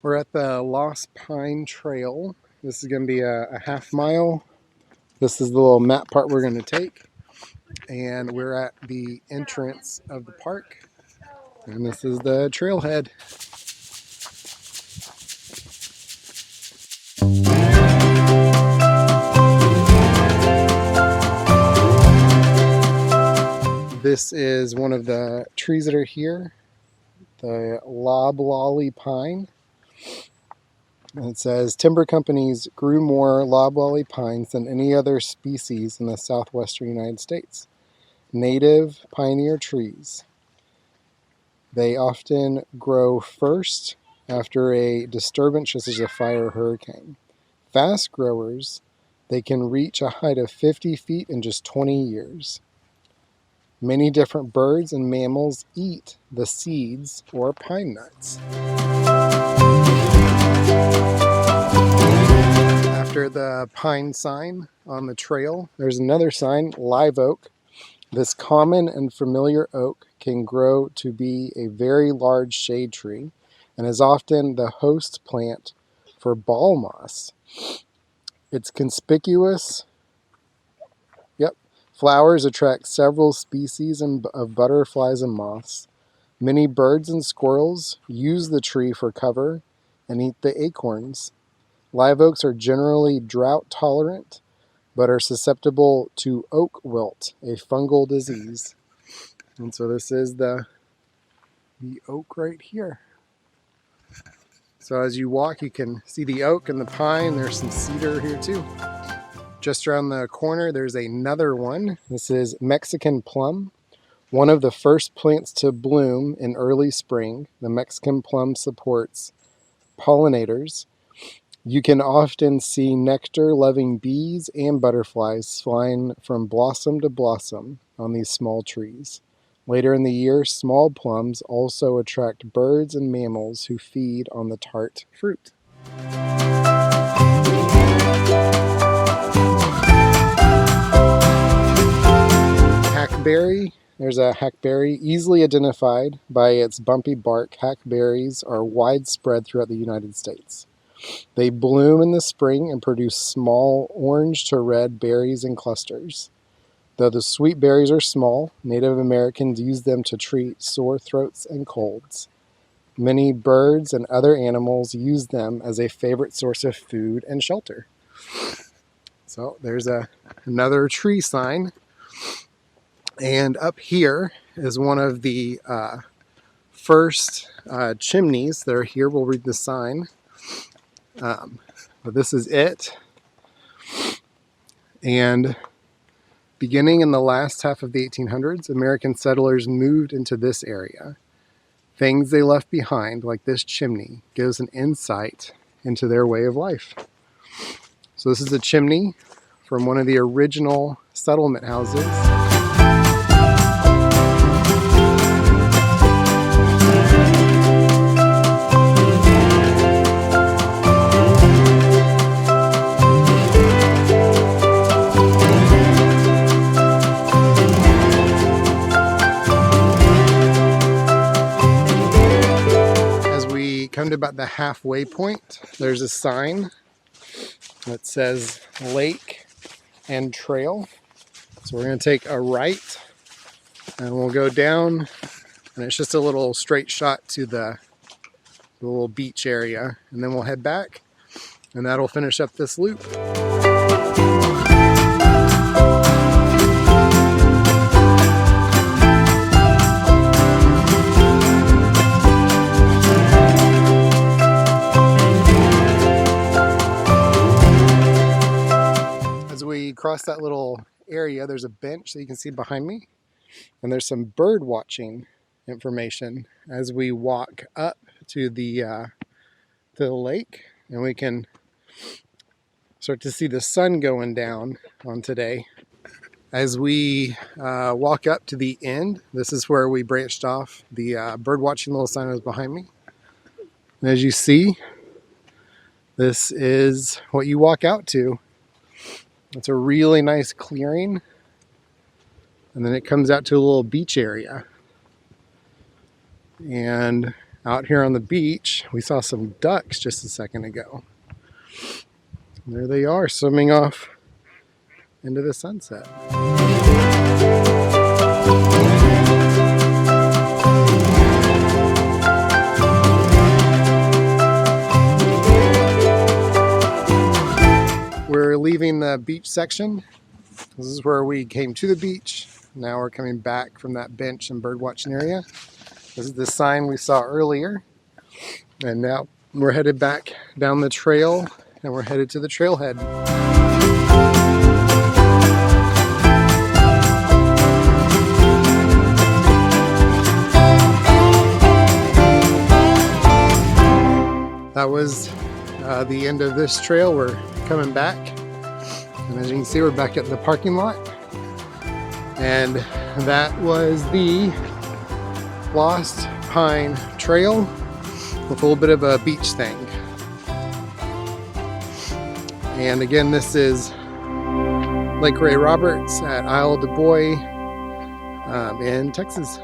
We're at the Lost Pine Trail. This is going to be a half mile. This is the little map part we're going to take. And we're at the entrance of the park. And this is the trailhead. This is one of the trees that are here, the loblolly pine. And it says timber companies grew more loblolly pines than any other species in the southwestern United States. Native pioneer trees. They often grow first after a disturbance such as a fire or hurricane. Fast growers, they can reach a height of 50 feet in just 20 years. Many different birds and mammals eat the seeds or pine nuts. After the pine sign on the trail, there's another sign, live oak. This common and familiar oak can grow to be a very large shade tree and is often the host plant for ball moss. Its conspicuous flowers attract several species of butterflies and moths. Many birds and squirrels use the tree for cover and eat the acorns. Live oaks are generally drought tolerant, but are susceptible to oak wilt, a fungal disease. And so this is the oak right here. So as you walk, you can see the oak and the pine. There's some cedar here too. Just around the corner, there's another one. This is Mexican plum, one of the first plants to bloom in early spring. The Mexican plum supports pollinators. You can often see nectar-loving bees and butterflies flying from blossom to blossom on these small trees. Later in the year, small plums also attract birds and mammals who feed on the tart fruit. Hackberry. There's a hackberry, easily identified by its bumpy bark. Hackberries are widespread throughout the United States. They bloom in the spring and produce small orange to red berries in clusters. Though the sweet berries are small, Native Americans use them to treat sore throats and colds. Many birds and other animals use them as a favorite source of food and shelter. So there's another tree sign. And up here is one of the first chimneys that are here. We'll read the sign. But this is it. And beginning in the last half of the 1800s, American settlers moved into this area. Things they left behind, like this chimney, gives an insight into their way of life. So this is a chimney from one of the original settlement houses. Come to about the halfway point, there's a sign that says lake and trail. So we're going to take a right and we'll go down, and it's just a little straight shot to the little beach area, and then we'll head back and that'll finish up this loop. Across that little area, there's a bench that you can see behind me, and there's some bird watching information as we walk up to the lake, and we can start to see the sun going down on today. As we walk up to the end, this is where we branched off. The bird watching little sign was behind me, and as you see, this is what you walk out to. It's a really nice clearing, and then it comes out to a little beach area. And Out here on the beach, we saw some ducks just a second ago. There they are, swimming off into the sunset. We're leaving the beach section. This is where we came to the beach. Now we're coming back from that bench and bird watching area. This is the sign we saw earlier. And now we're headed back down the trail, and we're headed to the trailhead. That was the end of this trail. We're coming back. And as you can see, we're back at the parking lot. And that was the Lost Pine Trail with a little bit of a beach thing. And again, this is Lake Ray Roberts at Isle du Bois in Texas.